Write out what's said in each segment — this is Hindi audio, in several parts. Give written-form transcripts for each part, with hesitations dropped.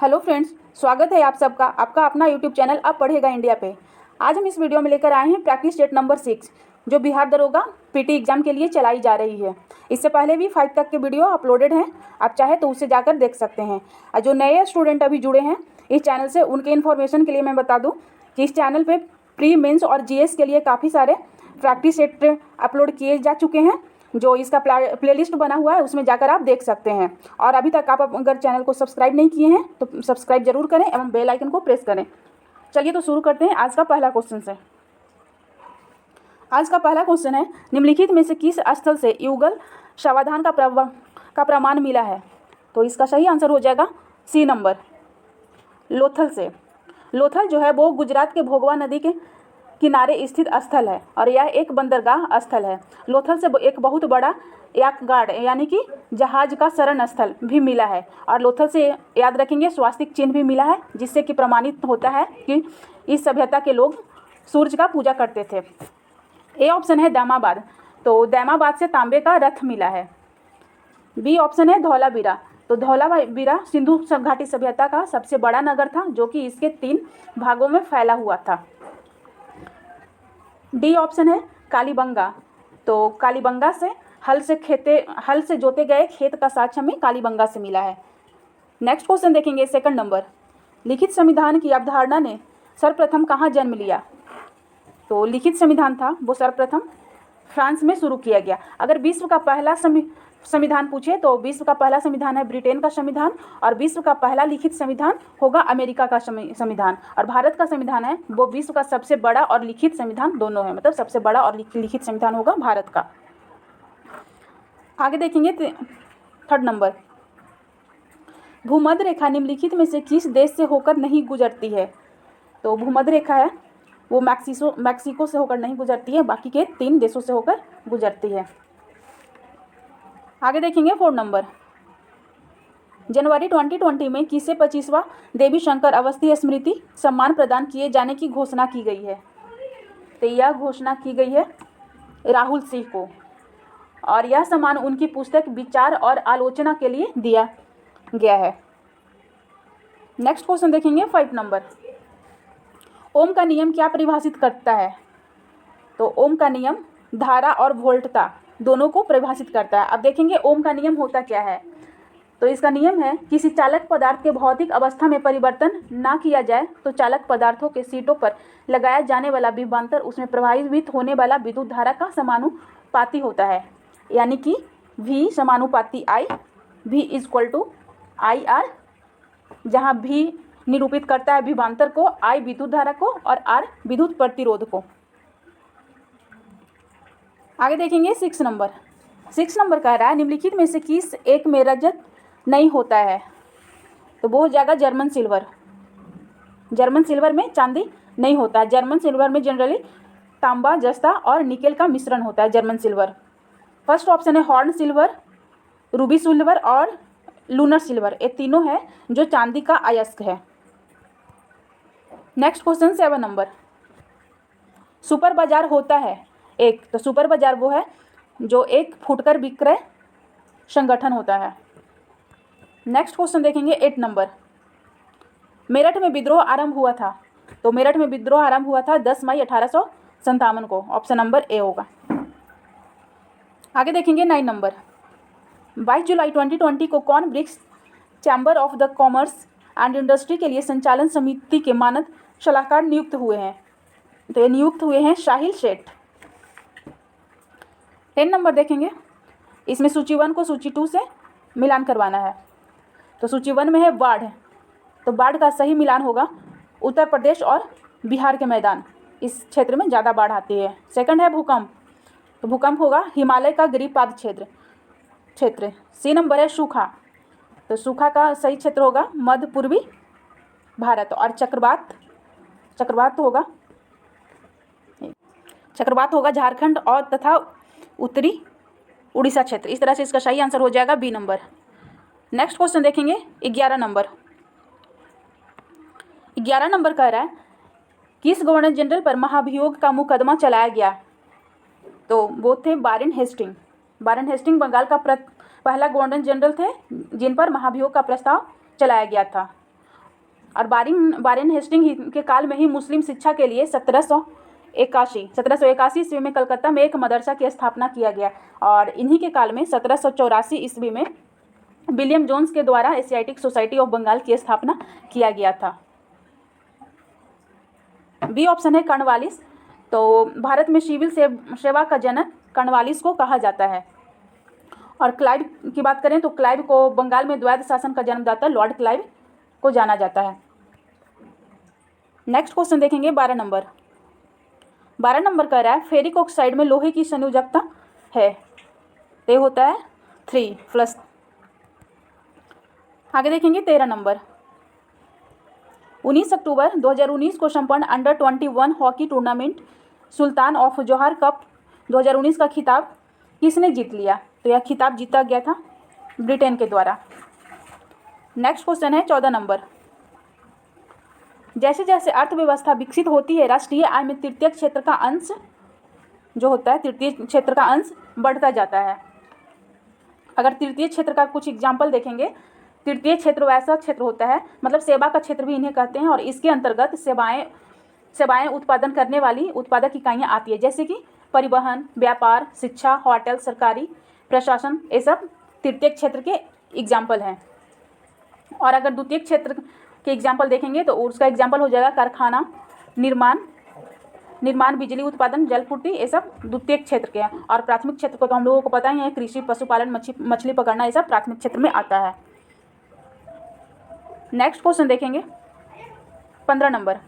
हेलो फ्रेंड्स, स्वागत है आप सबका आपका अपना यूट्यूब चैनल अब पढ़ेगा इंडिया पे। आज हम इस वीडियो में लेकर आए हैं प्रैक्टिस सेट नंबर 6 जो बिहार दरोगा पीटी एग्जाम के लिए चलाई जा रही है। इससे पहले भी 5 तक के वीडियो अपलोडेड हैं, आप चाहे तो उसे जाकर देख सकते हैं। और जो नए स्टूडेंट अभी जुड़े हैं इस चैनल से, उनके इन्फॉर्मेशन के लिए मैं बता दूँ कि इस चैनल पर प्री मेन्स और जीएस के लिए काफ़ी सारे प्रैक्टिस सेट अपलोड किए जा चुके हैं। जो इसका प्लेलिस्ट बना हुआ है उसमें जाकर आप देख सकते हैं। और अभी तक आप अगर चैनल को सब्सक्राइब नहीं किए हैं तो सब्सक्राइब जरूर करें एवं बेल आइकन को प्रेस करें। चलिए तो शुरू करते हैं आज का पहला क्वेश्चन से। आज का पहला क्वेश्चन है, निम्नलिखित में से किस स्थल से युगल सावधान का प्रमाण मिला है? तो इसका सही आंसर हो जाएगा सी नंबर, लोथल से। लोथल जो है वो गुजरात के भोगवा नदी के किनारे स्थित स्थल है और यह एक बंदरगाह स्थल है। लोथल से एक बहुत बड़ा याकगार्ड यानी कि जहाज का शरण स्थल भी मिला है। और लोथल से याद रखेंगे स्वास्तिक चिन्ह भी मिला है, जिससे कि प्रमाणित होता है कि इस सभ्यता के लोग सूर्य का पूजा करते थे। ए ऑप्शन है दैमाबाद, तो दैमाबाद से तांबे का रथ मिला है। बी ऑप्शन है धौलावीरा, तो धौलावीरा सिंधु घाटी सभ्यता का सबसे बड़ा नगर था जो कि इसके 3 भागों में फैला हुआ था। डी ऑप्शन है कालीबंगा, तो कालीबंगा से हल से जोते गए खेत का साक्ष्य हमें कालीबंगा से मिला है। नेक्स्ट क्वेश्चन देखेंगे, सेकंड नंबर, लिखित संविधान की अवधारणा ने सर्वप्रथम कहाँ जन्म लिया? तो लिखित संविधान था वो सर्वप्रथम फ्रांस में शुरू किया गया। अगर विश्व का पहला संविधान पूछे तो विश्व का पहला संविधान है ब्रिटेन का संविधान, और विश्व का पहला लिखित संविधान होगा अमेरिका का संविधान। और भारत का संविधान है वो विश्व का सबसे बड़ा और लिखित संविधान दोनों है, मतलब सबसे बड़ा और लिखित संविधान होगा भारत का। आगे देखेंगे थर्ड नंबर, भूमध्य रेखा निम्नलिखित में से किस देश से होकर नहीं गुजरती है? तो भूमध्य रेखा है वो मैक्सिको से होकर नहीं गुजरती है, बाकी के 3 देशों से होकर गुजरती है। आगे देखेंगे 4 नंबर, जनवरी 2020 में किसे 25वां देवी शंकर अवस्थी स्मृति सम्मान प्रदान किए जाने की घोषणा की गई है? तो यह घोषणा की गई है राहुल सिंह को, और यह सम्मान उनकी पुस्तक विचार और आलोचना के लिए दिया गया है। नेक्स्ट क्वेश्चन देखेंगे 5 नंबर, ओम का नियम क्या परिभाषित करता है? तो ओम का नियम धारा और वोल्टता दोनों को परिभाषित करता है। अब देखेंगे ओम का नियम होता क्या है। तो इसका नियम है, किसी चालक पदार्थ के भौतिक अवस्था में परिवर्तन ना किया जाए तो चालक पदार्थों के सीटों पर लगाया जाने वाला विभवांतर उसमें प्रवाहित होने वाला विद्युत धारा का समानुपाती होता है, यानी कि V समानुपाती I, V = IR, जहाँ V निरूपित करता है विभवांतर को, I विद्युत धारा को और R विद्युत प्रतिरोध को। आगे देखेंगे 6 नंबर, 6 नंबर कह रहा है, निम्नलिखित में से किस एक में रजत नहीं होता है? तो वो हो जाएगा जर्मन सिल्वर। जर्मन सिल्वर में चांदी नहीं होता है। जर्मन सिल्वर में जनरली तांबा, जस्ता और निकेल का मिश्रण होता है जर्मन सिल्वर। फर्स्ट ऑप्शन है हॉर्न सिल्वर, रूबी सिल्वर और लूनर सिल्वर, ये तीनों है जो चांदी का अयस्क है। नेक्स्ट क्वेश्चन 7 नंबर, सुपर बाजार होता है एक, तो सुपर बाजार वो है जो एक फुटकर विक्रय संगठन होता है। नेक्स्ट क्वेश्चन देखेंगे 8 नंबर, मेरठ में विद्रोह आरंभ हुआ था? तो मेरठ में विद्रोह आरंभ हुआ था 10 मई 1857 को, ऑप्शन नंबर ए होगा। आगे देखेंगे 9 नंबर, 22 जुलाई 2020 को कौन BRICS chamber of the commerce and industry के लिए संचालन समिति के मानद सलाहकार नियुक्त हुए हैं? तो ये नियुक्त हुए हैं साहिल सेठ। 10 नंबर देखेंगे, इसमें सूची 1 को सूची 2 से मिलान करवाना है। तो सूची 1 में है बाढ़, तो बाढ़ का सही मिलान होगा उत्तर प्रदेश और बिहार के मैदान, इस क्षेत्र में ज़्यादा बाढ़ आती है। सेकंड है भूकंप, तो भूकंप होगा हिमालय का गिरिपाद क्षेत्र। सी नंबर है सूखा, तो सूखा का सही क्षेत्र होगा मध्य पूर्वी भारत। और चक्रवात होगा झारखंड और तथा उत्तरी उड़ीसा क्षेत्र। इस तरह से इसका सही आंसर हो जाएगा बी नंबर। नेक्स्ट क्वेश्चन देखेंगे 11 नंबर, 11 नंबर कह रहा है, किस गवर्नर जनरल पर महाभियोग का मुकदमा चलाया गया? तो वो थे Warren Hasting. Warren Hasting Bengal का पहला गवर्नर जनरल थे जिन पर महाभियोग का प्रस्ताव चलाया गया था। और वारेन हेस्टिंग के काल में ही मुस्लिम शिक्षा के लिए 1781 ईस्वी में कलकत्ता में एक मदरसा की स्थापना किया गया और इन्हीं के काल में 1784 ईस्वी में विलियम जोन्स के द्वारा एशियाटिक सोसाइटी ऑफ बंगाल की स्थापना किया गया था। बी ऑप्शन है कर्नवालिस। तो भारत में सिविल सेवा का जनक कर्नवालिस को कहा जाता है। और क्लाइव की बात करें तो क्लाइव को बंगाल में द्वैध शासन का जन्मदाता लॉर्ड क्लाइव को जाना जाता है। नेक्स्ट क्वेश्चन देखेंगे 12 नंबर। 12 नंबर कह रहा है फेरिक ऑक्साइड में लोहे की संयोजकता है, तो होता है 3+। आगे देखेंगे 13 नंबर। 19 अक्टूबर 2019 को संपन्न under 21 hockey tournament Sultan of जोहार कप 2019 का खिताब किसने जीत लिया? तो यह खिताब जीता गया था ब्रिटेन के द्वारा। नेक्स्ट क्वेश्चन है 14 नंबर। जैसे जैसे अर्थव्यवस्था विकसित होती है राष्ट्रीय आय में तृतीय क्षेत्र का अंश जो होता है तृतीय क्षेत्र का अंश बढ़ता जाता है। अगर तृतीय क्षेत्र का कुछ एग्जाम्पल देखेंगे, तृतीय क्षेत्र वैसा क्षेत्र होता है, मतलब सेवा का क्षेत्र भी इन्हें कहते हैं, और इसके अंतर्गत सेवाएं उत्पादन करने वाली उत्पादक इकाइयाँ आती है, जैसे कि परिवहन, व्यापार, शिक्षा, होटल, सरकारी प्रशासन, ये सब तृतीय क्षेत्र के एग्जाम्पल हैं। और अगर द्वितीय क्षेत्र के एग्जाम्पल देखेंगे तो उसका एग्जाम्पल हो जाएगा कारखाना, निर्माण, बिजली उत्पादन, जलपूर्ति, ये सब द्वितीय क्षेत्र के हैं। और प्राथमिक क्षेत्र को तो हम लोगों को पता ही है, कृषि, पशुपालन, मछली पकड़ना, ये सब प्राथमिक क्षेत्र में आता है। नेक्स्ट क्वेश्चन देखेंगे 15 नंबर।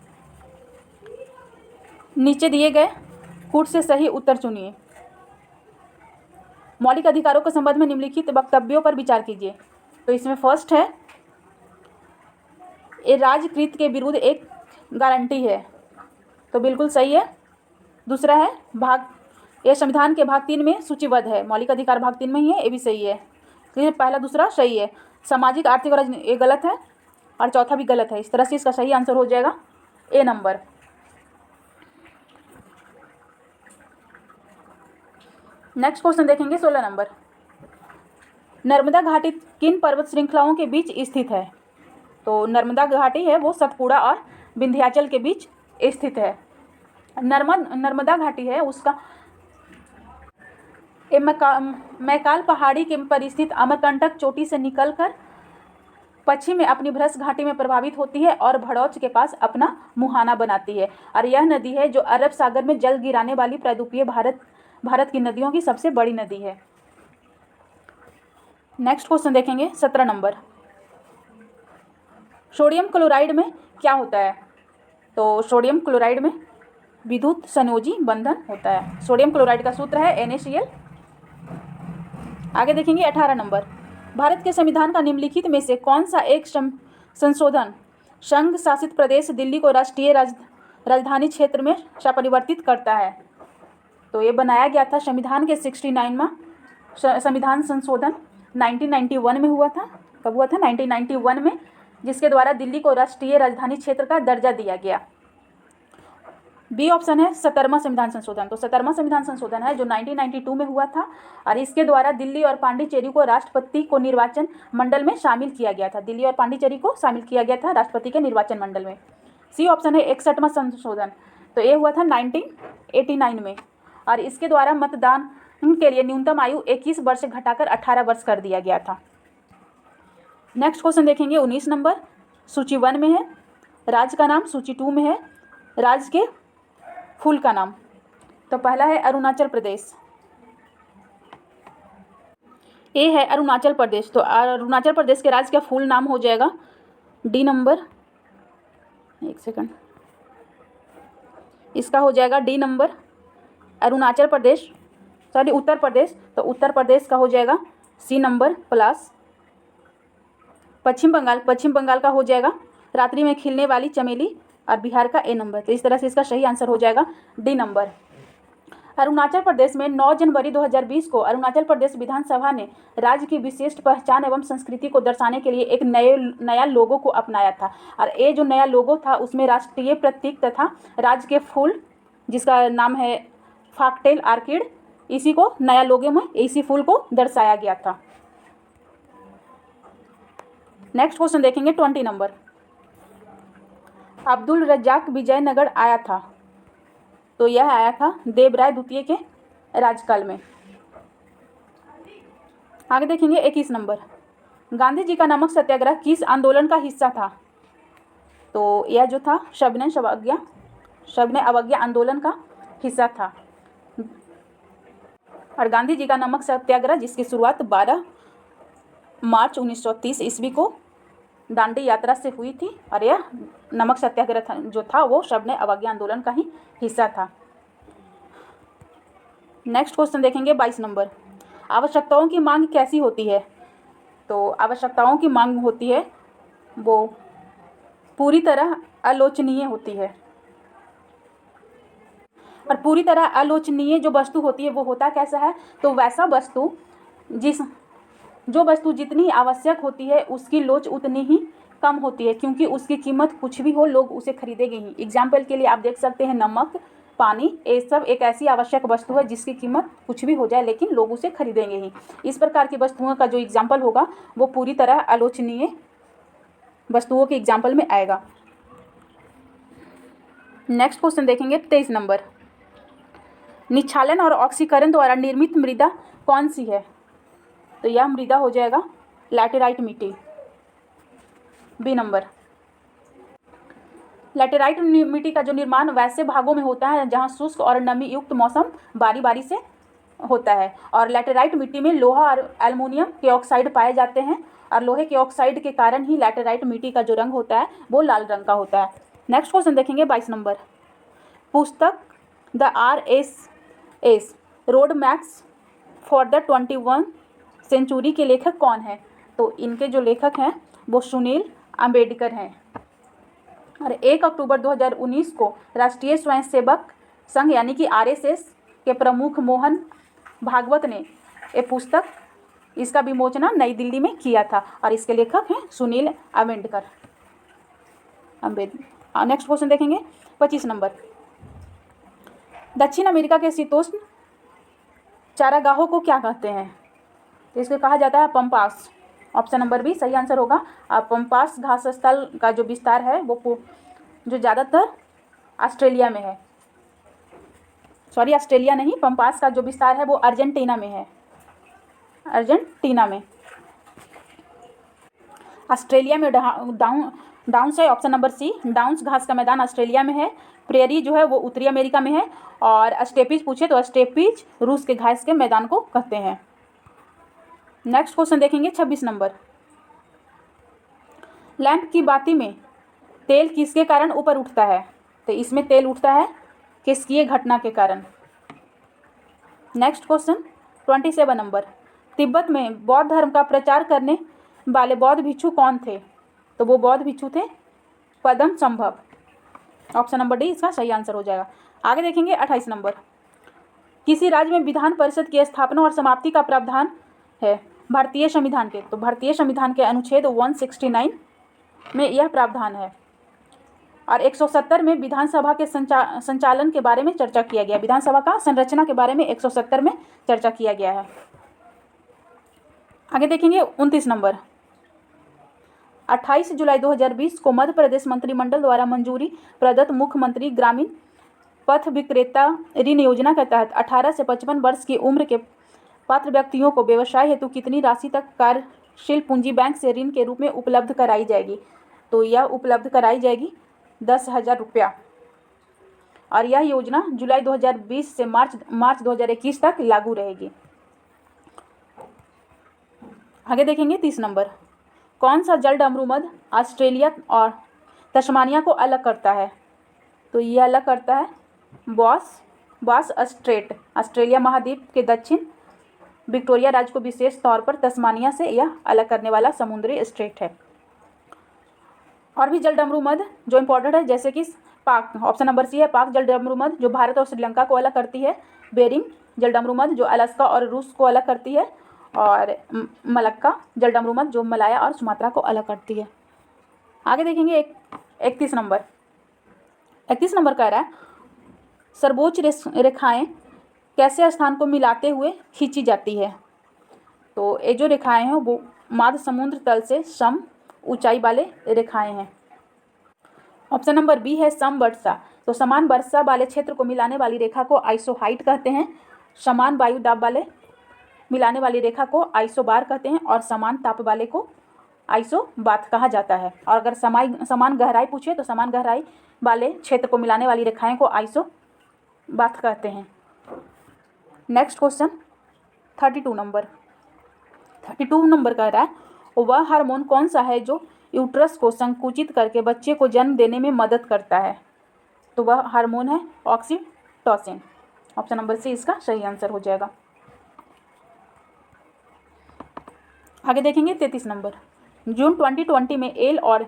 नीचे दिए गए कूट से सही उत्तर चुनिए। मौलिक अधिकारों के संबंध में निम्नलिखित वक्तव्यों पर विचार कीजिए। तो इसमें फर्स्ट है ये राजकृत के विरुद्ध एक गारंटी है, तो बिल्कुल सही है। दूसरा है ये संविधान के भाग 3 में सूचीबद्ध है, मौलिक अधिकार भाग 3 में ही है, ये भी सही है। तो पहला दूसरा सही है। सामाजिक, आर्थिक और ये गलत है और चौथा भी गलत है। इस तरह से इसका सही आंसर हो जाएगा ए नंबर। नेक्स्ट क्वेश्चन देखेंगे 16 नंबर। नर्मदा घाटी किन पर्वत श्रृंखलाओं के बीच स्थित है? तो नर्मदा घाटी है वो सतपुड़ा और विंध्याचल के बीच स्थित है। नर्मदा घाटी है उसका मैकाल पहाड़ी के पर स्थित अमरकंटक चोटी से निकलकर पश्चिम में अपनी भ्रश घाटी में प्रभावित होती है और भड़ौच के पास अपना मुहाना बनाती है। और यह नदी है जो अरब सागर में जल गिराने वाली प्रायद्वीपीय भारत की नदियों की सबसे बड़ी नदी है। नेक्स्ट क्वेश्चन देखेंगे 17 नंबर। सोडियम क्लोराइड में क्या होता है? तो सोडियम क्लोराइड में विद्युत संयोजी बंधन होता है। सोडियम क्लोराइड का सूत्र है NaCl। आगे देखेंगे 18 नंबर। भारत के संविधान का निम्नलिखित में से कौन सा एक संशोधन संघ शासित प्रदेश दिल्ली को राष्ट्रीय राजधानी क्षेत्र में परिवर्तित करता है? तो ये बनाया गया था संविधान के 69वां संविधान संशोधन 1991 में हुआ था। कब हुआ था? 1991 में, जिसके द्वारा दिल्ली को राष्ट्रीय राजधानी क्षेत्र का दर्जा दिया गया। बी ऑप्शन है 17वां संविधान संशोधन। तो 17वां संविधान संशोधन है जो 1992 में हुआ था और इसके द्वारा दिल्ली और पांडिचेरी को राष्ट्रपति को निर्वाचन मंडल में शामिल किया गया था। दिल्ली और पांडिचेरी को शामिल किया गया था राष्ट्रपति के निर्वाचन मंडल में। सी ऑप्शन है 61वां संशोधन। तो ये हुआ था 1989 में और इसके द्वारा मतदान के लिए न्यूनतम आयु 21 वर्ष से घटाकर 18 वर्ष कर दिया गया था। नेक्स्ट क्वेश्चन देखेंगे 19 नंबर। सूची 1 में है राज्य का नाम, सूची 2 में है राज्य के फूल का नाम। तो पहला है अरुणाचल प्रदेश। ए है अरुणाचल प्रदेश। तो अरुणाचल प्रदेश के राज्य का फूल नाम हो जाएगा डी नंबर। एक सेकंड, इसका हो जाएगा D number Arunachal Pradesh, sorry Uttar Pradesh. तो उत्तर प्रदेश का हो जाएगा सी नंबर प्लस। पश्चिम बंगाल का हो जाएगा रात्रि में खिलने वाली चमेली और बिहार का ए नंबर। तो इस तरह से इसका सही आंसर हो जाएगा डी नंबर। अरुणाचल प्रदेश में 9 जनवरी 2020 को अरुणाचल प्रदेश विधानसभा ने राज्य की विशिष्ट पहचान एवं संस्कृति को दर्शाने के लिए एक नया लोगो को अपनाया था और ये जो नया लोगो था उसमें राष्ट्रीय प्रतीक तथा राज्य के फूल जिसका नाम है फॉक्सटेल आर्किड, इसी को नया लोगो में इसी फूल को दर्शाया गया था। नेक्स्ट क्वेश्चन देखेंगे 20 नंबर। अब्दुल रज्जाक विजयनगर आया था? तो यह आया था देवराय द्वितीय के राजकाल में। आगे देखेंगे 21 नंबर, गांधी जी का नमक सत्याग्रह किस आंदोलन का हिस्सा था? तो यह जो था सविनय अवज्ञा आंदोलन का हिस्सा था। और गांधी जी का नमक सत्याग्रह जिसकी शुरुआत 12 मार्च 1930 ईस्वी को दांडी यात्रा से हुई थी, और यह नमक सत्याग्रह जो था वो सविनय अवज्ञा आंदोलन का ही हिस्सा था। नेक्स्ट क्वेश्चन देखेंगे 22 नंबर, आवश्यकताओं की मांग कैसी होती है? तो आवश्यकताओं की मांग होती है वो पूरी तरह आलोचनीय होती है। और पूरी तरह आलोचनीय जो वस्तु होती है वो होता कैसा है? तो वैसा वस्तु जो वस्तु जितनी आवश्यक होती है उसकी लोच उतनी ही कम होती है, क्योंकि उसकी कीमत कुछ भी हो लोग उसे खरीदेंगे ही। एग्जाम्पल के लिए आप देख सकते हैं नमक, पानी, ये सब एक ऐसी आवश्यक वस्तु है जिसकी कीमत कुछ भी हो जाए लेकिन लोग उसे खरीदेंगे ही। इस प्रकार की वस्तुओं का जो एग्जाम्पल होगा वो पूरी तरह आलोचनीय वस्तुओं के एग्जाम्पल में आएगा। नेक्स्ट क्वेश्चन देखेंगे 23 नंबर, निक्षालन और ऑक्सीकरण द्वारा निर्मित मृदा कौन सी है? तो यह मृदा हो जाएगा लैटेराइट मिट्टी। बी नंबर, लैटेराइट मिट्टी का जो निर्माण वैसे भागों में होता है जहां शुष्क और नमी युक्त मौसम बारी बारी से होता है, और लैटेराइट मिट्टी में लोहा और एल्युमिनियम के ऑक्साइड पाए जाते हैं, और लोहे के ऑक्साइड के कारण ही लैटेराइट मिट्टी का जो रंग होता है वो लाल रंग का होता है। नेक्स्ट क्वेश्चन देखेंगे 22 नंबर, पुस्तक the RSS road maps for the 21 century के लेखक कौन है? तो इनके जो लेखक हैं वो सुनील अम्बेडकर हैं। और 1 अक्टूबर 2019 को राष्ट्रीय स्वयंसेवक संघ यानी कि RSS के प्रमुख मोहन भागवत ने ये पुस्तक, इसका विमोचन नई दिल्ली में किया था, और इसके लेखक हैं सुनील अम्बेडकर। नेक्स्ट क्वेश्चन देखेंगे 25 नंबर, दक्षिण अमेरिका के शीतोष्ण चारागाहों को क्या कहते हैं? तो इसको कहा जाता है पंपास। ऑप्शन नंबर बी सही आंसर होगा। पंपास घास स्थल का जो विस्तार है वो जो ज़्यादातर ऑस्ट्रेलिया में है, सॉरी ऑस्ट्रेलिया नहीं, पंपास का जो विस्तार है वो अर्जेंटीना में है। अर्जेंटीना में, ऑस्ट्रेलिया में डाउन्स है। ऑप्शन नंबर सी, डाउन्स घास का मैदान ऑस्ट्रेलिया में है। प्रेरी जो है वो उत्तरी अमेरिका में है, और स्टेपीज पूछे तो स्टेपीज रूस के घास के मैदान को कहते हैं। नेक्स्ट क्वेश्चन देखेंगे 26 नंबर, लैंप की बाती में तेल किसके कारण ऊपर उठता है? तो इसमें तेल उठता है किसकी घटना के कारण। नेक्स्ट क्वेश्चन 27 नंबर, तिब्बत में बौद्ध धर्म का प्रचार करने वाले बौद्ध भिक्षु कौन थे? तो वो बौद्ध भिक्षु थे पद्म संभव। ऑप्शन नंबर डी इसका सही आंसर हो जाएगा। आगे देखेंगे 28 नंबर, किसी राज्य में विधान परिषद की स्थापना और समाप्ति का प्रावधान है भारतीय संविधान के? तो भारतीय संविधान के अनुच्छेद 169 में यह प्रावधान है, और 170 में विधानसभा के संचालन के बारे में चर्चा किया गया। विधानसभा का संरचना के बारे में 170 में चर्चा किया गया है। आगे देखेंगे 29 नंबर, 28 जुलाई 2020 को मध्य प्रदेश मंत्रिमंडल द्वारा मंजूरी प्रदत्त मुख्यमंत्री ग्रामीण पथ विक्रेता ऋण योजना के तहत 18 से 55 वर्ष की उम्र के पात्र व्यक्तियों को व्यवसाय हेतु कितनी राशि तक कार्यशील पूंजी बैंक से ऋण के रूप में उपलब्ध कराई जाएगी? तो यह उपलब्ध कराई जाएगी 10,000 रुपया, और यह योजना जुलाई 2020 से मार्च 2021 तक लागू रहेगी। आगे देखेंगे 30 नंबर, कौन सा जल डमरूमध ऑस्ट्रेलिया और तस्मानिया को अलग करता है? तो ये अलग करता है बॉस स्ट्रेट। ऑस्ट्रेलिया महाद्वीप के दक्षिण विक्टोरिया राज्य को विशेष तौर पर तस्मानिया से यह अलग करने वाला समुद्री स्ट्रेट है। और भी जल डमरूमध जो इम्पोर्टेंट है, जैसे कि पाक, ऑप्शन नंबर सी है पाक जल डमरूमध जो भारत और श्रीलंका को अलग करती है। बेरिंग जल डमरूमध जो अलास्का और रूस को अलग करती है, और मलक्का जल डमरूमध जो मलाया और सुमात्रा को अलग करती है। आगे देखेंगे 31 नंबर। 31 नंबर कह रहा है सर्वोच्च रेखाएं कैसे स्थान को मिलाते हुए खींची जाती है? तो ये जो रेखाएं हैं वो माध्य समुद्र तल से सम ऊंचाई वाले रेखाएं हैं। ऑप्शन नंबर बी है समवर्षा। तो समान वर्षा वाले क्षेत्र को मिलाने वाली रेखा को आइसोहाइट कहते हैं। समान वायु दाब वाले मिलाने वाली रेखा को आइसोबार कहते हैं और समान ताप वाले को आइसोबाथ कहा जाता है। और अगर समान गहराई पूछे तो समान गहराई वाले क्षेत्र को मिलाने वाली रेखाएं को आइसोबाथ कहते हैं। नेक्स्ट क्वेश्चन 32 नंबर कह रहा है वह हार्मोन कौन सा है जो यूट्रस को संकुचित करके बच्चे को जन्म देने में मदद करता है। तो वह हार्मोन है ऑक्सीटोसिन। ऑप्शन नंबर सी इसका सही आंसर हो जाएगा। आगे देखेंगे 33 नंबर। जून 2020 में येल और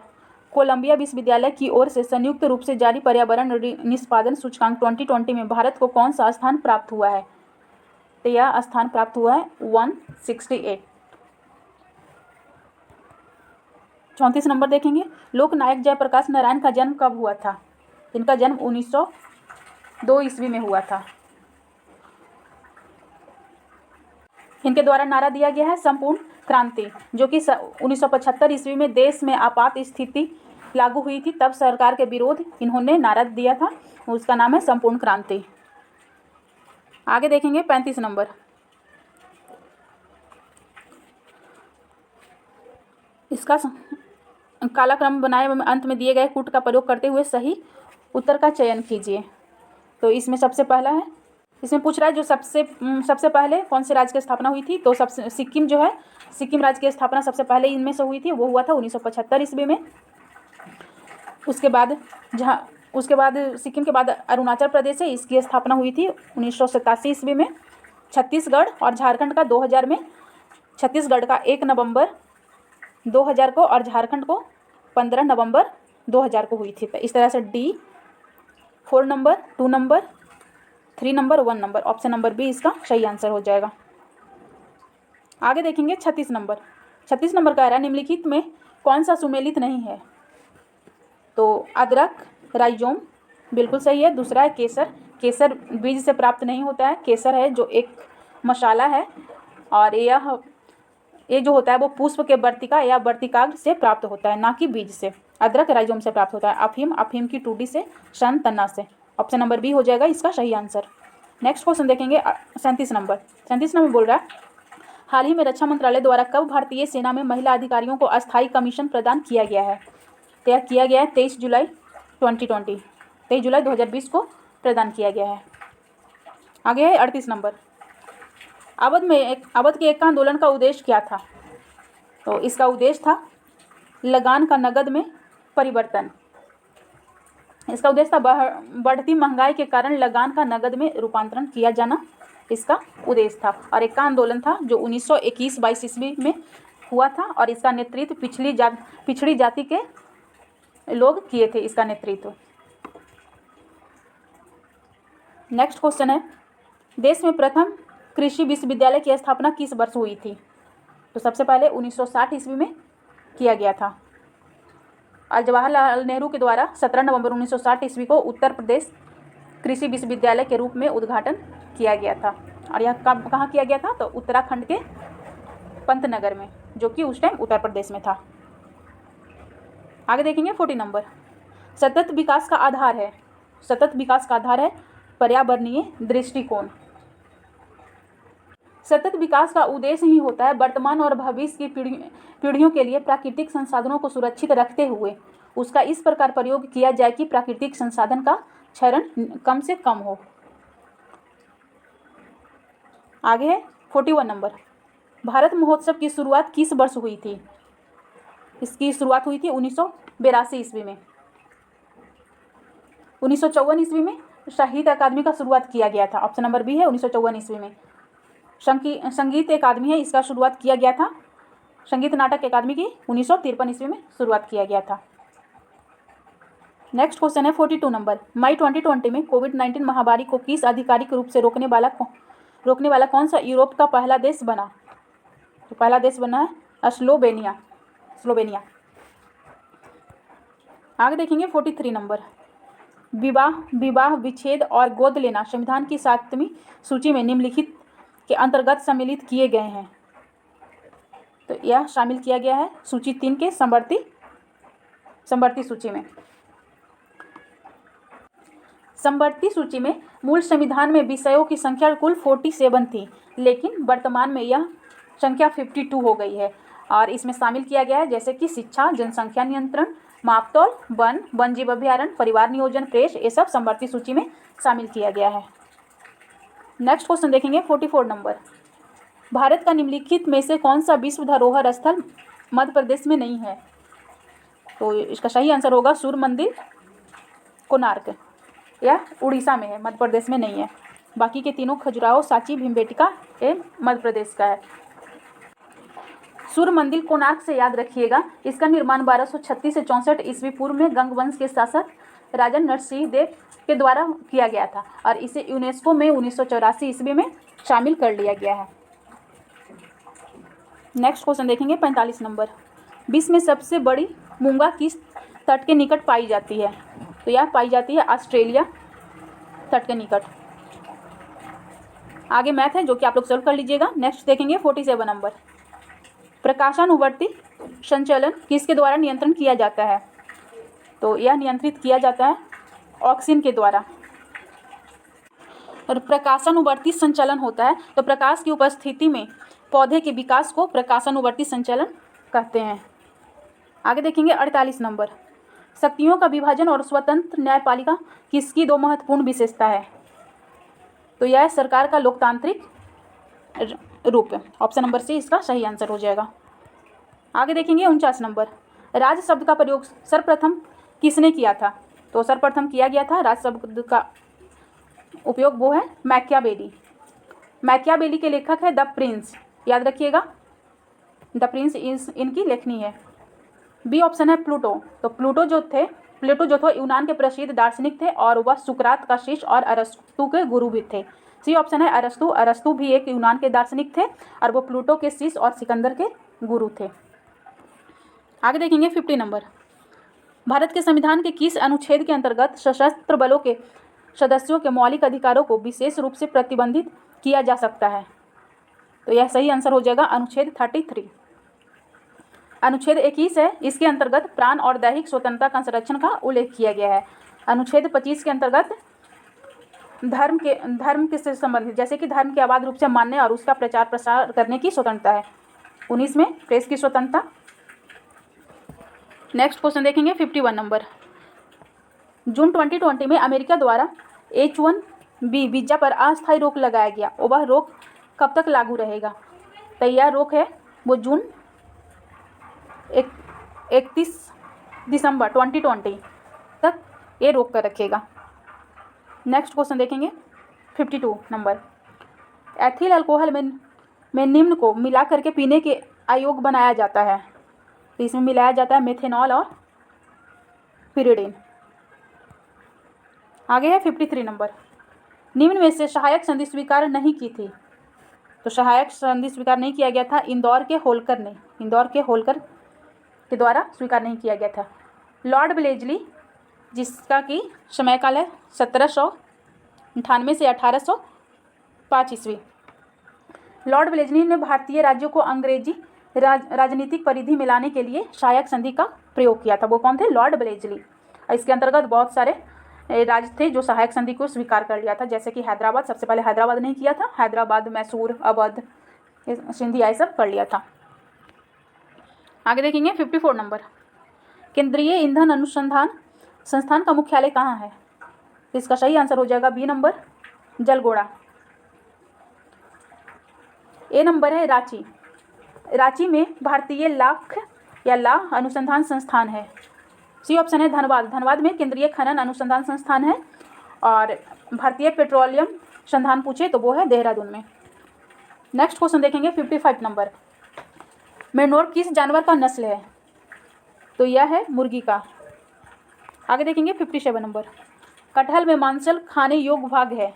कोलंबिया विश्वविद्यालय की ओर से संयुक्त रूप से जारी पर्यावरण निष्पादन सूचकांक 2020 में भारत को कौन सा स्थान प्राप्त हुआ है। तो यह स्थान प्राप्त हुआ है 168। 34 नंबर देखेंगे। लोकनायक जयप्रकाश नारायण का जन्म कब हुआ था। इनका जन्म 1902 ईस्वी में हुआ था। इनके द्वारा नारा दिया गया है संपूर्ण क्रांति, जो कि 1975 ईस्वी में देश में आपात स्थिति लागू हुई थी, तब सरकार के विरोध इन्होंने नारा दिया था, उसका नाम है संपूर्ण क्रांति। आगे देखेंगे 35 नंबर। इसका काला क्रम बनाए अंत में दिए गए कूट का प्रयोग करते हुए सही उत्तर का चयन कीजिए। तो इसमें सबसे पहला है, इसमें पूछ रहा है जो सबसे पहले कौन से राज्य की स्थापना हुई थी। तो सबसे सिक्किम जो है, सिक्किम राज्य की स्थापना सबसे पहले इनमें से हुई थी, वो हुआ था 1975 ईस्वी में। उसके बाद सिक्किम के बाद अरुणाचल प्रदेश है, इसकी स्थापना हुई थी 1987 ईस्वी में। छत्तीसगढ़ और झारखंड का 2000 में, छत्तीसगढ़ का 1 नवंबर 2000 को और झारखंड को 15 नवंबर 2000 को हुई थी। तो इस तरह से D 4 number, 2 number, 3 number, 1 number. Option number B इसका सही आंसर हो जाएगा। आगे देखेंगे 36 नंबर। 36 नंबर कह रहा है निम्नलिखित में कौन सा सुमेलित नहीं है। तो अदरक, राइजोम बिल्कुल सही है। दूसरा है केसर। केसर बीज से प्राप्त नहीं होता है। केसर है जो एक मसाला है और ये जो होता है वो पुष्प के वर्तिका या वर्तिकाग्र से प्राप्त होता है, ना कि बीज से। अदरक राइजोम से प्राप्त होता है। अफीम की टूडी से, शन तना से। ऑप्शन नंबर बी हो जाएगा इसका सही आंसर। नेक्स्ट क्वेश्चन देखेंगे 37 नंबर। 37 नंबर बोल रहा है हाल ही में रक्षा मंत्रालय द्वारा कब भारतीय सेना में महिला अधिकारियों को अस्थायी कमीशन प्रदान किया गया है। तय किया गया है 23 जुलाई 2020, 23 जुलाई 2020 को प्रदान किया गया है। आगे है 38 नंबर। अवध के एकता आंदोलन का उद्देश्य क्या था। तो इसका उद्देश्य था लगान का नगद में परिवर्तन। इसका उद्देश्य था बढ़ती महंगाई के कारण लगान का नगद में रूपांतरण किया जाना, इसका उद्देश्य था। और एक आंदोलन था जो 1921-22 ईस्वी में हुआ था और इसका नेतृत्व पिछड़ी जाति के लोग किए थे, इसका नेतृत्व। नेक्स्ट क्वेश्चन है देश में प्रथम कृषि विश्वविद्यालय की स्थापना किस वर्ष हुई थी। तो सबसे पहले 1960 ईस्वी में किया गया था। जवाहरलाल नेहरू के द्वारा 17 नवंबर 1960 ईस्वी को उत्तर प्रदेश कृषि विश्वविद्यालय के रूप में उद्घाटन किया गया था। और यह कहाँ किया गया था। तो उत्तराखंड के पंतनगर में, जो कि उस टाइम उत्तर प्रदेश में था। आगे देखेंगे 40 नंबर। सतत विकास का आधार है, सतत विकास का आधार है पर्यावरणीय दृष्टिकोण। सतत विकास का उद्देश्य ही होता है वर्तमान और भविष्य की पीढ़ियों के लिए प्राकृतिक संसाधनों को सुरक्षित रखते हुए उसका इस प्रकार प्रयोग किया जाए कि प्राकृतिक संसाधन का क्षरण कम से कम हो। आगे है 41 नंबर। भारत महोत्सव की शुरुआत किस वर्ष हुई थी। इसकी शुरुआत हुई थी 1982 ईस्वी में। 1954 ईस्वी में साहित्य अकादमी का शुरुआत किया गया था। ऑप्शन नंबर बी है 1954 ईस्वी में। संगीत अकादमी है, इसका शुरुआत किया गया था। संगीत नाटक अकादमी की 1953 ईस्वी में शुरुआत किया गया था। नेक्स्ट क्वेश्चन है 42 नंबर। मई 2020 में कोविड-19 महामारी को किस आधिकारिक रूप से रोकने वाला कौन सा यूरोप का पहला देश बना। तो पहला देश बना है स्लोवेनिया। आगे देखेंगे 43 नंबर। विवाह विच्छेद और गोद लेना संविधान की 7वीं सूची में निम्नलिखित के अंतर्गत सम्मिलित किए गए हैं। तो यह शामिल किया गया है सूची 3 के समवर्ती सूची में। समवर्ती सूची में मूल संविधान में विषयों की संख्या कुल 47 थी, लेकिन वर्तमान में यह संख्या 52 हो गई है और इसमें शामिल किया गया है जैसे कि शिक्षा, जनसंख्या नियंत्रण, मापतौल, वन जीव अभ्यारण्य, परिवार नियोजन, प्रेस, ये सब समवर्ती सूची में शामिल किया गया है। नेक्स्ट क्वेश्चन देखेंगे 44 नंबर। भारत का निम्नलिखित में से कौन सा विश्व धरोहर स्थल मध्य प्रदेश में नहीं है? तो इसका सही आंसर होगा सूर्य मंदिर, कोणार्क, यह उड़ीसा में है, मध्य प्रदेश में नहीं है। बाकी के तीनों खजुराहो, सांची, भीमबेटका ये मध्य प्रदेश का है। सूर्य मंदिर कोणार्क से याद रखिएगा, इसका निर्माण 1236 से 64 ईस्वी पूर्व में गंगवंश के शासक राजा नरसिंह देव के द्वारा किया गया था और इसे यूनेस्को में 1984 ईस्वी में शामिल कर लिया गया है। नेक्स्ट क्वेश्चन देखेंगे 45 नंबर। विश्व में सबसे बड़ी मूंगा किस तट के निकट पाई जाती है? तो यह पाई जाती है ऑस्ट्रेलिया तट के निकट। आगे मैथ है जो कि आप लोग सॉल्व कर लीजिएगा। नेक्स्ट देखेंगे 47 नंबर। प्रकाशानुवर्ती संचलन किसके द्वारा नियंत्रण किया जाता है? तो यह नियंत्रित किया जाता है ऑक्सीन के द्वारा। और प्रकाशानुवर्ती संचलन होता है तो प्रकाश की उपस्थिति में पौधे के विकास को प्रकाशानुवर्ती संचलन कहते हैं। आगे देखेंगे 48 नंबर। शक्तियों का विभाजन और स्वतंत्र न्यायपालिका किसकी दो महत्वपूर्ण विशेषता है? तो यह सरकार का लोकतांत्रिक रूप है। ऑप्शन नंबर सी इसका सही आंसर हो जाएगा। आगे देखेंगे 49 नंबर। राज शब्द का प्रयोग सर्वप्रथम किसने किया था? तो सर्वप्रथम किया गया था राज शब्द का उपयोग वो है मैकियावेली। मैकियावेली के लेखक है द प्रिंस, याद रखिएगा, द प्रिंस इनकी लेखनी है। बी ऑप्शन है प्लूटो। तो प्लूटो जो थे यूनान के प्रसिद्ध दार्शनिक थे और वह सुकरात का शिष्य और अरस्तु के गुरु भी थे। सी ऑप्शन है अरस्तु भी एक यूनान के दार्शनिक थे और वो प्लूटो के शिष्य और सिकंदर के गुरु थे। आगे देखेंगे 50 नंबर। भारत के संविधान के किस अनुच्छेद के अंतर्गत सशस्त्र बलों के सदस्यों के मौलिक अधिकारों को विशेष रूप से प्रतिबंधित किया जा सकता है? तो यह सही आंसर हो जाएगा अनुच्छेद 33। अनुच्छेद 21 है, इसके अंतर्गत प्राण और दैहिक स्वतंत्रता का संरक्षण का उल्लेख किया गया है। अनुच्छेद 25 के अंतर्गत धर्म के से संबंधित जैसे कि धर्म के अबाध रूप से मानने और उसका प्रचार प्रसार करने की स्वतंत्रता है। 19 में प्रेस की स्वतंत्रता। नेक्स्ट क्वेश्चन देखेंगे 51 नंबर। जून 2020 में अमेरिका द्वारा H1B वीजा पर अस्थायी रोक लगाया गया। वह रोक कब तक लागू रहेगा? तो यह रोक है वो जून 31 दिसंबर 2020 तक ये रोक कर रखेगा। नेक्स्ट क्वेश्चन देखेंगे 52 नंबर। एथिल अल्कोहल में निम्न को मिला करके पीने के अयोग्य बनाया जाता है। तो इसमें मिलाया जाता है मेथेनॉल और पिरिडिन। आगे है 53 नंबर। निम्न में से सहायक संधि स्वीकार नहीं की थी। तो सहायक संधि स्वीकार नहीं किया गया था इंदौर के होलकर के द्वारा स्वीकार नहीं किया गया था। लॉर्ड ब्लेजली, जिसका कि समयकाल है 1798 से 1805 ईस्वी। लॉर्ड ब्लेजली ने भारतीय राज्यों को अंग्रेजी राजनीतिक परिधि में लाने के लिए सहायक संधि का प्रयोग किया था। वो कौन थे? लॉर्ड ब्लेजली। इसके अंतर्गत बहुत सारे राज्य थे जो सहायक संधि को स्वीकार कर लिया था, जैसे कि हैदराबाद। सबसे पहले हैदराबाद नहीं किया था, हैदराबाद, मैसूर, अवध, सिंधिया, ये सब कर लिया था। आगे देखेंगे 54 नंबर। केंद्रीय ईंधन अनुसंधान संस्थान का मुख्यालय कहाँ है? तो इसका सही आंसर हो जाएगा बी नंबर, जलगोड़ा। ए नंबर है रांची। रांची में भारतीय लाख अनुसंधान संस्थान है। सी ऑप्शन है धनबाद में केंद्रीय खनन अनुसंधान संस्थान है। और भारतीय पेट्रोलियम संस्थान पूछे तो वो है देहरादून में। नेक्स्ट क्वेश्चन देखेंगे 55 नंबर। मेंढोर किस जानवर का नस्ल है? तो यह है मुर्गी का। आगे देखेंगे 57 नंबर। कटहल में मांसल खाने योग्य भाग है।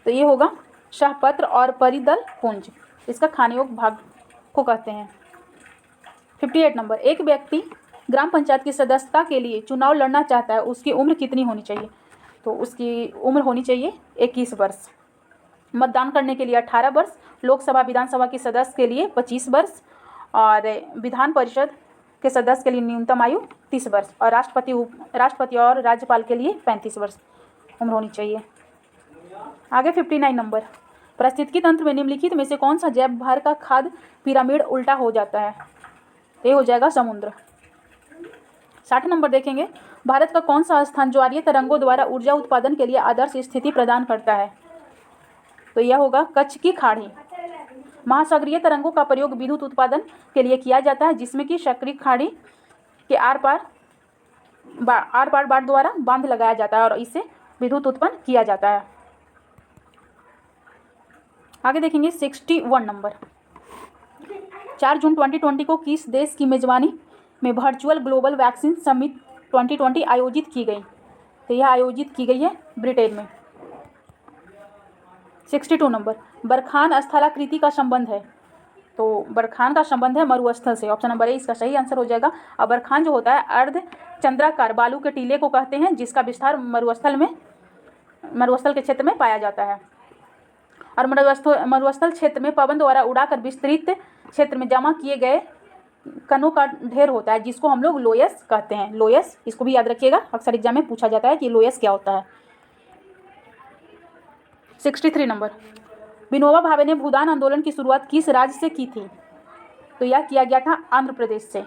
तो ये होगा शाहपत्र और परिदल पुंज, इसका खाने योग्य भाग को कहते हैं। 58 नंबर। एक व्यक्ति ग्राम पंचायत की सदस्यता के लिए चुनाव लड़ना चाहता है, उसकी उम्र कितनी होनी चाहिए? तो उसकी उम्र होनी चाहिए 21 वर्ष। मतदान करने के लिए 18 वर्ष, लोकसभा विधानसभा के सदस्य के लिए 25 वर्ष और विधान परिषद के सदस्य के लिए न्यूनतम आयु 30 वर्ष और राष्ट्रपति और राज्यपाल के लिए 35 वर्ष। उम्र होनी चाहिए। आगे 59 नंबर, पारिस्थितिकी तंत्र में निम्नलिखित में से कौन सा जैव भार का खाद्य पिरामिड उल्टा हो जाता है? ये हो जाएगा समुद्र। 60 नंबर देखेंगे, भारत का कौन सा स्थान ज्वारीय तरंगों द्वारा ऊर्जा उत्पादन के लिए आदर्श स्थिति प्रदान करता है? तो यह होगा कच्छ की खाड़ी। महासागरीय तरंगों का प्रयोग विद्युत उत्पादन के लिए किया जाता है, जिसमें कि सक्रिय खाड़ी के आर पार बाढ़ द्वारा बांध लगाया जाता है और इससे विद्युत उत्पन्न किया जाता है। आगे देखेंगे 61 नंबर, 4 जून 2020 को किस देश की मेजबानी में वर्चुअल ग्लोबल वैक्सीन समिट 2020 आयोजित की गई? तो यह आयोजित की गई है ब्रिटेन में। 62 नंबर, बरखान स्थलाकृति का संबंध है? तो बरखान का संबंध है मरुस्थल से। ऑप्शन नंबर ए इसका सही आंसर हो जाएगा। और बरखान जो होता है अर्ध चंद्राकार बालू के टीले को कहते हैं, जिसका विस्तार मरुस्थल के क्षेत्र में पाया जाता है। और मरुस्थल क्षेत्र में पवन द्वारा उड़ाकर विस्तृत क्षेत्र में जमा किए गए कणों का ढेर होता है, जिसको हम लोग लोयस कहते हैं। लोयस, इसको भी याद रखिएगा, अक्सर एग्जाम में पूछा जाता है कि लोयस क्या होता है। 63 नंबर, विनोबा भावे ने भूदान आंदोलन की शुरुआत किस राज्य से की थी? तो यह किया गया था आंध्र प्रदेश से।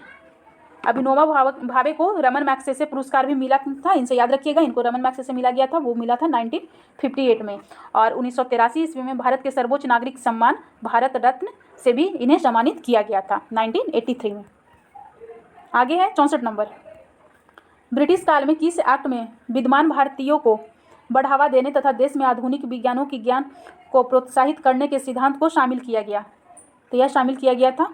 अब विनोबा भावे को रमन मैग्सेसे पुरस्कार भी मिला था, इनसे याद रखिएगा, इनको रमन मैग्सेसे मिला गया था, वो मिला था 1958 में। और 1983 ईस्वी में भारत के सर्वोच्च नागरिक सम्मान भारत रत्न से भी इन्हें सम्मानित किया गया था 1983 में। आगे है 64 नंबर, ब्रिटिश काल में किस एक्ट में विद्वान भारतीयों को बढ़ावा देने तथा देश में आधुनिक विज्ञानों की ज्ञान को प्रोत्साहित करने के सिद्धांत को शामिल किया गया? तो यह शामिल किया गया था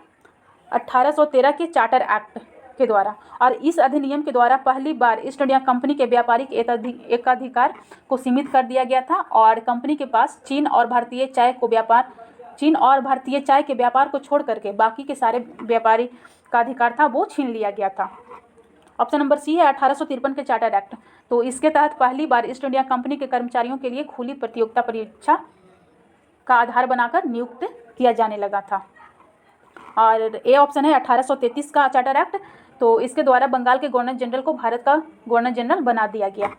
1813 के चार्टर एक्ट के द्वारा। और इस अधिनियम के द्वारा पहली बार ईस्ट इंडिया कंपनी के व्यापारिक एकाधिकार को सीमित कर दिया गया था और कंपनी के पास चीन और भारतीय चाय के व्यापार को छोड़ करके बाकी के सारे व्यापारी का अधिकार था वो छीन लिया गया था। ऑप्शन नंबर सी है 1853 के चार्टर एक्ट। तो इसके तहत पहली बार ईस्ट इंडिया कंपनी के कर्मचारियों के लिए खुली प्रतियोगिता परीक्षा का आधार बनाकर नियुक्त किया जाने लगा था। और ए ऑप्शन है 1833 का चार्टर एक्ट। तो इसके द्वारा बंगाल के गवर्नर जनरल को भारत का गवर्नर जनरल बना दिया गया।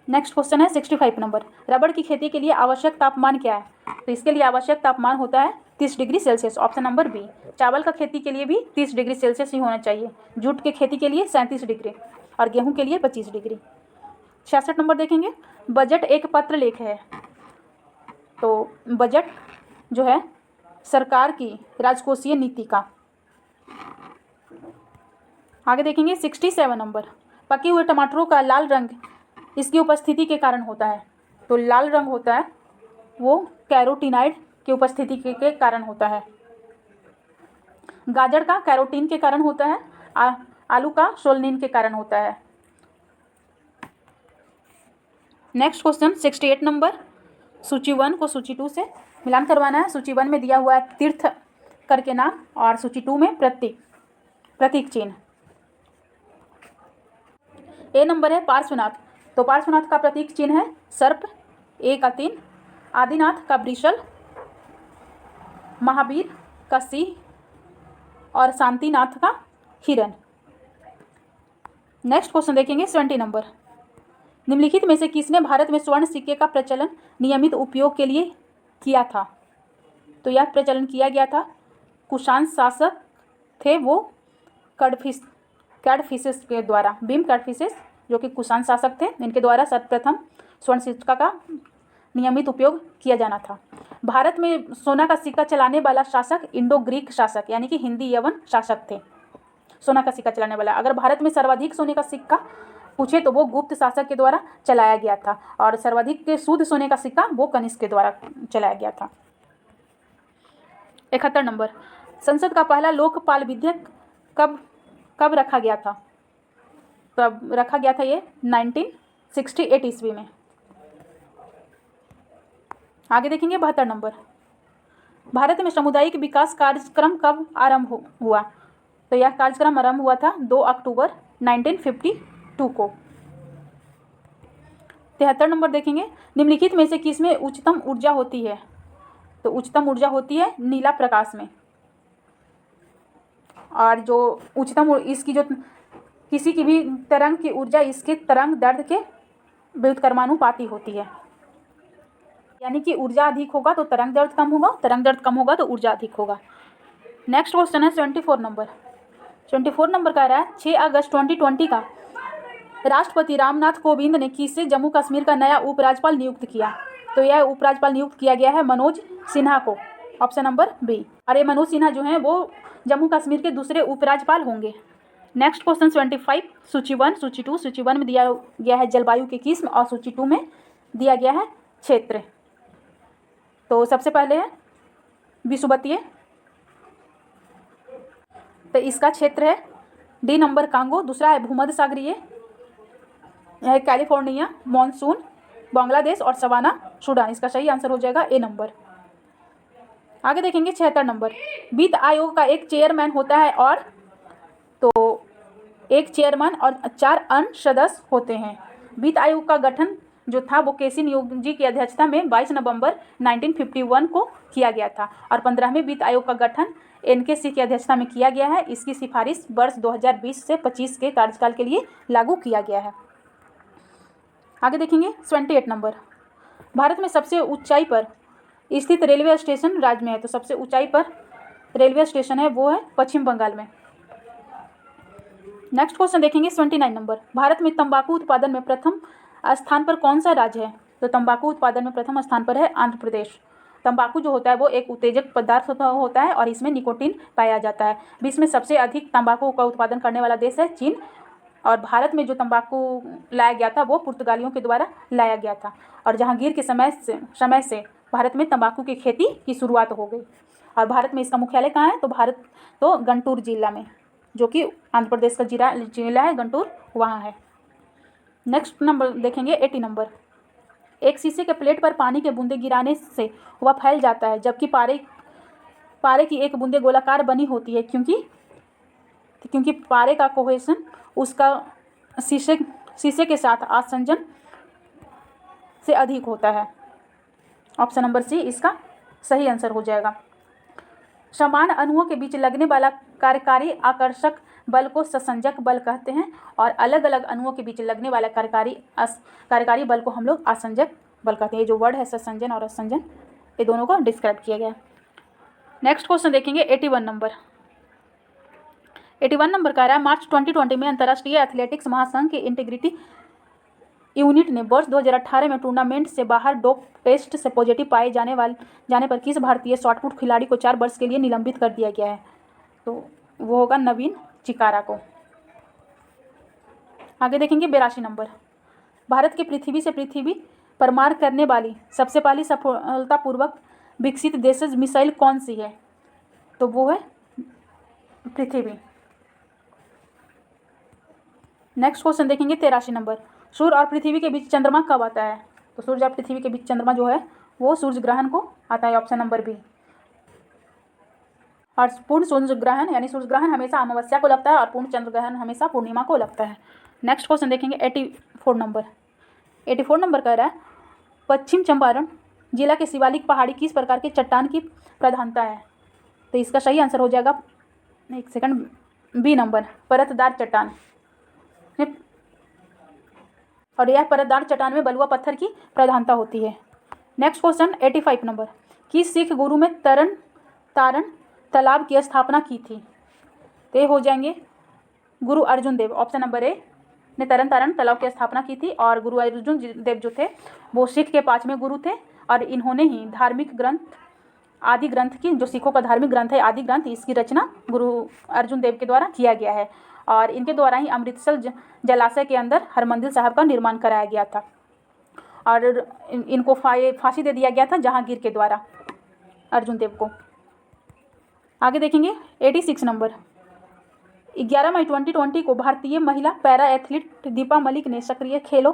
नेक्स्ट क्वेश्चन है 65 नंबर, रबड़ की खेती के लिए आवश्यक तापमान क्या है? तो इसके लिए आवश्यक तापमान होता है 30 degree Celsius. Option number B. चावल का खेती के लिए भी 30 डिग्री सेल्सियस ही होना चाहिए। जूट के खेती के लिए 37 डिग्री और गेहूं के लिए 25 डिग्री। 66 नंबर देखेंगे, बजट एक पत्र लेख है। तो बजट जो है सरकार की राजकोषीय नीति का। आगे देखेंगे 67 नंबर, पके हुए टमाटरों का लाल रंग इसकी उपस्थिति के कारण होता है। तो लाल रंग होता है वो कैरोटीनाइड की उपस्थिति के कारण होता है। गाजर का कैरोटीन के कारण होता है, आलू का सोलनिन के कारण होता है। नेक्स्ट क्वेश्चन 68 नंबर, सूची 1 को सूची 2 से मिलान करवाना है। सूची 1 में दिया हुआ है तीर्थ करके नाम और सूची 2 में प्रतीक चिन्ह। ए नंबर है पार्श्वनाथ। तो पार्श्वनाथ का प्रतीक चिन्ह है सर्प, ए का 3, आदिनाथ का वृषल, महावीर का सिंह और शांतिनाथ का हिरण। नेक्स्ट क्वेश्चन देखेंगे 70 नंबर, निम्नलिखित में से किसने भारत में स्वर्ण सिक्के का प्रचलन नियमित उपयोग के लिए किया था? तो यह प्रचलन किया गया था कुषाण शासक थे वो कैडफिसेस के द्वारा। भीम कैडफिसेस जो कि कुषाण शासक थे, इनके द्वारा सर्वप्रथम स्वर्ण सिक्का का नियमित उपयोग किया जाना था। भारत में सोना का सिक्का चलाने वाला शासक इंडो ग्रीक शासक यानी कि हिंदी यवन शासक थे। सोना का सिक्का चलाने वाला, अगर भारत में सर्वाधिक सोने का सिक्का पूछे तो वो गुप्त शासक के द्वारा चलाया गया था और सर्वाधिक शुद्ध सोने का सिक्का वो कनिष्क के द्वारा चलाया गया था। 71 नंबर, संसद का पहला लोकपाल विधेयक कब रखा गया था? तब रखा गया था ये 1968 ईस्वी में। आगे देखेंगे 72 नंबर, भारत में सामुदायिक विकास कार्यक्रम कब आरंभ हुआ? तो यह कार्यक्रम आरंभ हुआ था 2 अक्टूबर 1952 को। 73 नंबर देखेंगे, निम्नलिखित में से किसमें उच्चतम ऊर्जा होती है? तो उच्चतम ऊर्जा होती है नीला प्रकाश में। और जो उच्चतम इसकी जो किसी की भी तरंग की ऊर्जा इसके तरंग दैर्ध्य के व्युत्क्रमानुपाती होती है। यानी कि ऊर्जा अधिक होगा तो तरंग दैर्ध्य कम होगा, तरंग दैर्ध्य कम होगा तो ऊर्जा अधिक होगा। नेक्स्ट क्वेश्चन है 74 नंबर कह रहा है 6 अगस्त 2020 का राष्ट्रपति रामनाथ कोविंद ने किसे जम्मू कश्मीर का नया उपराज्यपाल नियुक्त किया? तो यह उपराज्यपाल नियुक्त किया गया है मनोज सिन्हा को, ऑप्शन नंबर बी। और ये मनोज सिन्हा जो हैं वो जम्मू कश्मीर के दूसरे उपराज्यपाल होंगे। नेक्स्ट क्वेश्चन 25 सूची 1 सूची 2। सूची 1 में दिया गया है जलवायु के किस्म और सूची 2 में दिया गया है क्षेत्र। तो सबसे पहले है विषुवतीय, तो इसका क्षेत्र है डी नंबर कांगो। दूसरा है भूमध्य सागरीय, यह है कैलिफोर्निया, मॉनसून, बांग्लादेश और सवाना सूडान। इसका सही आंसर हो जाएगा ए नंबर। आगे देखेंगे 76 नंबर। वित्त आयोग का एक चेयरमैन होता है और तो एक चेयरमैन और 4 अन्य सदस्य होते हैं। वित्त आयोग का गठन जो था वो केसी नियोग जी की अध्यक्षता में 22 नवंबर 1951 को किया गया था और 15वें वित्त आयोग का गठन एनकेसी की अध्यक्षता में किया गया है। इसकी सिफारिश वर्ष 2020 से 25 के कार्यकाल के लिए लागू किया गया है। आगे देखेंगे 28 नंबर। भारत में सबसे ऊंचाई पर स्थित रेलवे स्टेशन राज्य में है, तो सबसे ऊंचाई पर रेलवे स्टेशन है वो है पश्चिम बंगाल में। नेक्स्ट क्वेश्चन देखेंगे 29 नंबर। भारत में तंबाकू उत्पादन में प्रथम स्थान पर कौन सा राज्य है? तो तंबाकू उत्पादन में प्रथम स्थान पर है आंध्र प्रदेश। तंबाकू जो होता है वो एक उत्तेजक पदार्थ होता है और इसमें निकोटीन पाया जाता है। विश्व में सबसे अधिक तंबाकू का उत्पादन करने वाला देश है चीन और भारत में जो तंबाकू लाया गया था वो पुर्तगालियों के द्वारा लाया गया था और जहांगीर के समय से भारत में तंबाकू की खेती की शुरुआत हो गई। और भारत में इसका मुख्यालय कहाँ है? तो गंटूर जिला में, जो कि आंध्र प्रदेश का जिला है गंटूर, वहाँ है। नेक्स्ट नंबर देखेंगे 80 नंबर। एक शीशे के प्लेट पर पानी के बूंदे गिराने से वह फैल जाता है जबकि पारे की एक बूंदे गोलाकार बनी होती है क्योंकि पारे का कोहेशन उसका शीशे के साथ आसंजन से अधिक होता है। ऑप्शन नंबर सी इसका सही आंसर हो जाएगा। समान अणुओं के बीच लगने वाला कार्यकारी आकर्षक बल को ससंजक बल कहते हैं और अलग अलग अणुओं के बीच लगने वाला कार्यकारी बल को हम लोग आसंजक बल कहते हैं। ये जो वर्ड है ससंजन और असंजन, ये दोनों को डिस्क्राइब किया गया। नेक्स्ट क्वेश्चन देखेंगे 81 नंबर। 81 नंबर कह रहा है मार्च 2020 में अंतर्राष्ट्रीय एथलेटिक्स महासंघ के इंटीग्रिटी यूनिट ने वर्ष 2018 में टूर्नामेंट से बाहर डोप टेस्ट से पॉजिटिव पाए जाने पर किस भारतीय शॉटपुट खिलाड़ी को 4 वर्ष के लिए निलंबित कर दिया गया है? तो वो होगा नवीन चिकारा को। आगे देखेंगे 82 नंबर। भारत के पृथ्वी से पृथ्वी पर मार करने वाली सबसे पहली सफलतापूर्वक विकसित देशज मिसाइल कौन सी है? तो वो है पृथ्वी। नेक्स्ट क्वेश्चन देखेंगे 83 नंबर। सूर्य और पृथ्वी के बीच चंद्रमा कब आता है? तो सूर्य और पृथ्वी के बीच चंद्रमा जो है वो सूर्य ग्रहण को आता है, ऑप्शन नंबर बी। और पूर्ण सूर्य ग्रहण यानी सूर्य ग्रहण हमेशा अमावस्या को लगता है और पूर्ण चंद्र ग्रहण हमेशा पूर्णिमा को लगता है। नेक्स्ट क्वेश्चन देखेंगे 84 नंबर। 84 नंबर कह रहा है पश्चिम चंपारण जिला के शिवालिक पहाड़ी किस प्रकार के चट्टान की प्रधानता है? तो इसका सही आंसर हो जाएगा बी नंबर, परतदार चट्टान। और यह परतदार चट्टान में बलुआ पत्थर की प्रधानता होती है। Next question 85 number. किस सिख गुरु में तारण तालाब की स्थापना की थी? तो ये हो जाएंगे गुरु अर्जुन देव। ऑप्शन नंबर ए ने तारण तालाब की स्थापना की थी और गुरु अर्जुन देव जो थे वो सिख के 5वें गुरु थे और इन्होंने ही धार्मिक ग्रंथ आदि ग्रंथ की, जो सिखों का धार्मिक ग्रंथ है आदि ग्रंथ, इसकी रचना गुरु अर्जुन देव के द्वारा किया गया है और इनके द्वारा ही अमृतसर जलाशय के अंदर हरमंदिर साहब का निर्माण कराया गया था और इनको फांसी दे दिया गया था जहांगीर के द्वारा अर्जुन देव को। आगे देखेंगे 86 नंबर। 11 मई 2020 को भारतीय महिला पैरा एथलीट दीपा मलिक ने सक्रिय खेलों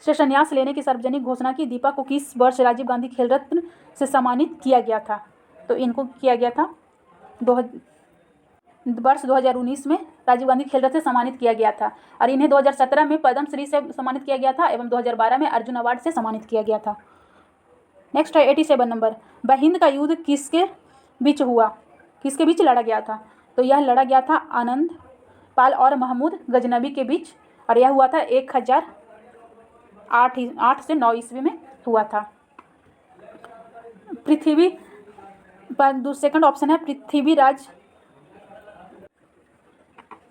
से संन्यास लेने की सार्वजनिक घोषणा की। दीपा को किस वर्ष राजीव गांधी खेल रत्न से सम्मानित किया गया था? तो इनको किया गया था वर्ष 2019 में राजीव गांधी खेल रत्न से सम्मानित किया गया था और इन्हें 2017 में पद्म श्री से सम्मानित किया गया था एवं 2012 में अर्जुन अवार्ड से सम्मानित किया गया था। नेक्स्ट है 87 नंबर। हिंद का युद्ध किसके बीच लड़ा गया था? तो यह लड़ा गया था आनंद पाल और महमूद गजनबी के बीच और यह हुआ था 8 से 9 ईस्वी में हुआ था। सेकंड ऑप्शन है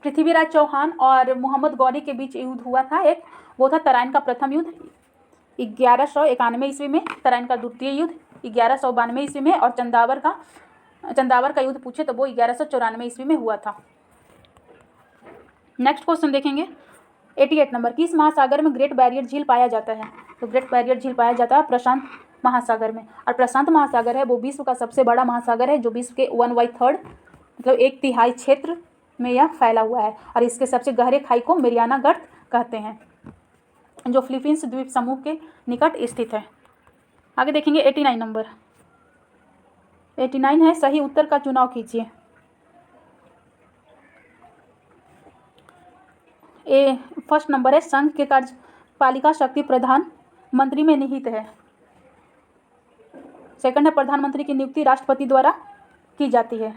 पृथ्वीराज चौहान और मोहम्मद गौरी के बीच युद्ध हुआ था एक, वो था तराइन का प्रथम युद्ध 1191 ईस्वी में, तराइन का द्वितीय युद्ध 1192 ईस्वी में, और चंदावर का युद्ध पूछे तो वो 1194 ईस्वी में हुआ था। नेक्स्ट क्वेश्चन देखेंगे 88 नंबर, किस महासागर में ग्रेट बैरियर झील पाया जाता है? तो ग्रेट बैरियर झील पाया जाता है प्रशांत महासागर में, और प्रशांत महासागर है वो विश्व का सबसे बड़ा महासागर है, जो विश्व के 1/3 मतलब 1/3 क्षेत्र में यह फैला हुआ है, और इसके सबसे गहरे खाई को मेरियाना गर्त कहते हैं, जो फिलीपींस द्वीप समूह के निकट स्थित है। आगे देखेंगे 89 नंबर, 89 है सही उत्तर का चुनाव कीजिए। फर्स्ट नंबर है संघ के कार्यपालिका शक्ति प्रधानमंत्री में निहित है। सेकंड है प्रधानमंत्री की नियुक्ति राष्ट्रपति द्वारा की जाती है,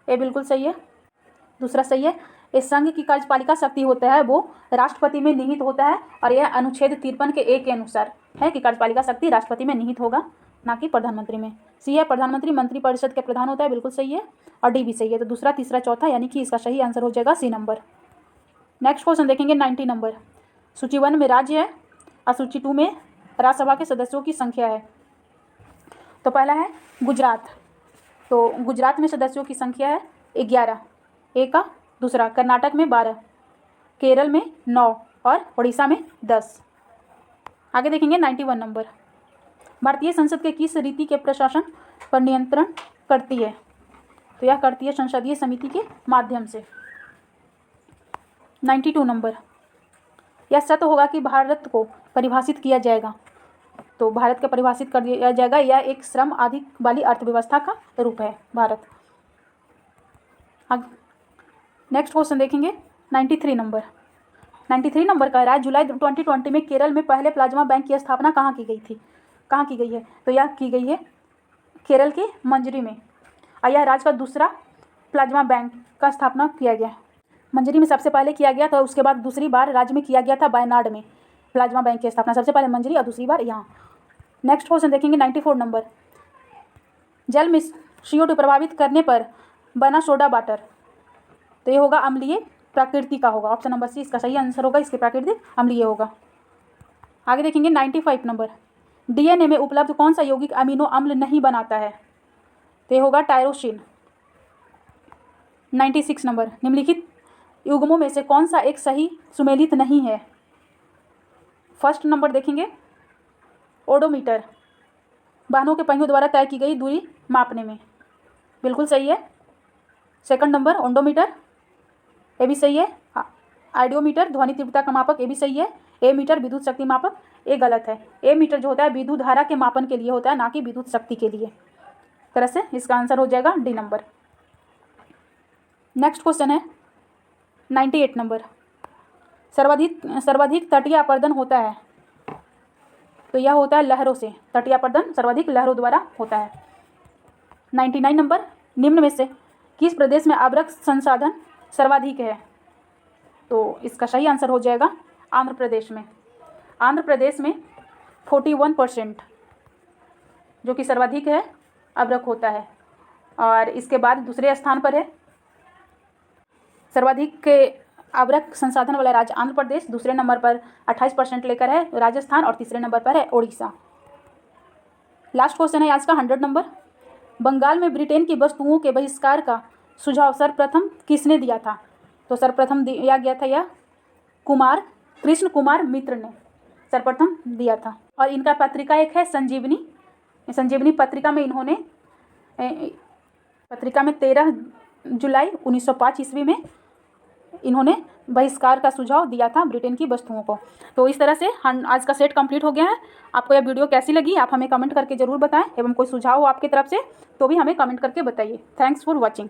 ये बिल्कुल सही है। दूसरा सही है, इस संघ की कार्यपालिका शक्ति होता है वो राष्ट्रपति में निहित होता है, और यह अनुच्छेद 53 के 1 के अनुसार है कि कार्यपालिका शक्ति राष्ट्रपति में निहित होगा, ना कि प्रधानमंत्री में। सी है प्रधानमंत्री मंत्रिपरिषद के प्रधान होता है, बिल्कुल सही है, और डी भी सही है। तो दूसरा, तीसरा, चौथा यानी कि इसका सही आंसर हो जाएगा सी नंबर। नेक्स्ट क्वेश्चन देखेंगे 90 नंबर, सूची 1 में राज्य है और सूची 2 में राज्यसभा के सदस्यों की संख्या है। तो पहला है गुजरात, तो गुजरात में सदस्यों की संख्या है 11 एक का। दूसरा कर्नाटक में 12, केरल में 9 और उड़ीसा में 10। आगे देखेंगे 91 नंबर, भारतीय संसद के किस रीति के प्रशासन पर नियंत्रण करती है? तो यह करती है संसदीय समिति के माध्यम से। 92 नंबर, यह सत्य होगा कि भारत को परिभाषित किया जाएगा? तो भारत को परिभाषित कर दिया जाएगा, यह एक श्रम आदि वाली अर्थव्यवस्था का रूप है भारत। नेक्स्ट क्वेश्चन देखेंगे 93 नंबर, 93 नंबर का है जुलाई 2020 में केरल में पहले प्लाज्मा बैंक की स्थापना कहाँ की गई थी? कहाँ की गई है? तो यह की गई है केरल के मंजरी में, और यह राज्य का दूसरा प्लाज्मा बैंक का स्थापना किया गया। मंजरी में सबसे पहले किया गया था, उसके बाद दूसरी बार राज्य में किया गया था वायनाड में प्लाज्मा बैंक की स्थापना, सबसे पहले मंजरी और दूसरी बार यहाँ। नेक्स्ट क्वेश्चन देखेंगे 94 नंबर, जल में CO2 प्रभावित करने पर बना सोडा वाटर, तो ये होगा अम्लीय प्रकृति का होगा। ऑप्शन नंबर सी इसका सही आंसर होगा, इसके प्राकृतिक अम्लीय होगा। आगे देखेंगे 95 नंबर, DNA में उपलब्ध कौन सा यौगिक अमीनो अम्ल नहीं बनाता है? तो ये होगा टायरोसिन। 96 नंबर, निम्नलिखित युग्मों में से कौन सा एक सही सुमेलित नहीं है? फर्स्ट नंबर देखेंगे ओडोमीटर, वाहनों के पहियों द्वारा तय की गई दूरी मापने में, बिल्कुल सही है। सेकंड नंबर ओंडोमीटर, ये भी सही है। आइडियोमीटर, ध्वनि तीव्रता का मापक, ये भी सही है। ए मीटर, विद्युत शक्ति मापक, ये गलत है। ए मीटर जो होता है विद्युत धारा के मापन के लिए होता है, ना कि विद्युत शक्ति के लिए। तरह से इसका आंसर हो जाएगा डी नंबर। नेक्स्ट क्वेश्चन है 98 नंबर, सर्वाधिक तटीय अपर्दन होता है? तो यह होता है लहरों से, तटीय अपर्दन सर्वाधिक लहरों द्वारा होता है। 99 नंबर, निम्न में से किस प्रदेश में आर्द्रक संसाधन सर्वाधिक है? तो इसका सही आंसर हो जाएगा आंध्र प्रदेश में। आंध्र प्रदेश में 41% जो कि सर्वाधिक है आर्द्रक होता है, और इसके बाद दूसरे स्थान पर है सर्वाधिक के आर्द्रक संसाधन वाला राज्य आंध्र प्रदेश, दूसरे नंबर पर 28% लेकर है राजस्थान, और तीसरे नंबर पर है उड़ीसा। लास्ट क्वेश्चन है आज का 100 नंबर, बंगाल में ब्रिटेन की वस्तुओं के बहिष्कार का सुझाव सर्वप्रथम किसने दिया था? तो सर्वप्रथम दिया गया था यह कृष्ण कुमार मित्र ने सर्वप्रथम दिया था, और इनका पत्रिका एक है संजीवनी पत्रिका में इन्होंने 13 जुलाई 1905 ईस्वी में इन्होंने बहिष्कार का सुझाव दिया था ब्रिटेन की वस्तुओं को। तो इस तरह से आज का सेट कंप्लीट हो गया है। आपको यह वीडियो कैसी लगी आप हमें कमेंट करके ज़रूर बताएं, एवं कोई सुझाव हो आपकी तरफ से तो भी हमें कमेंट करके बताइए। Thanks for watching.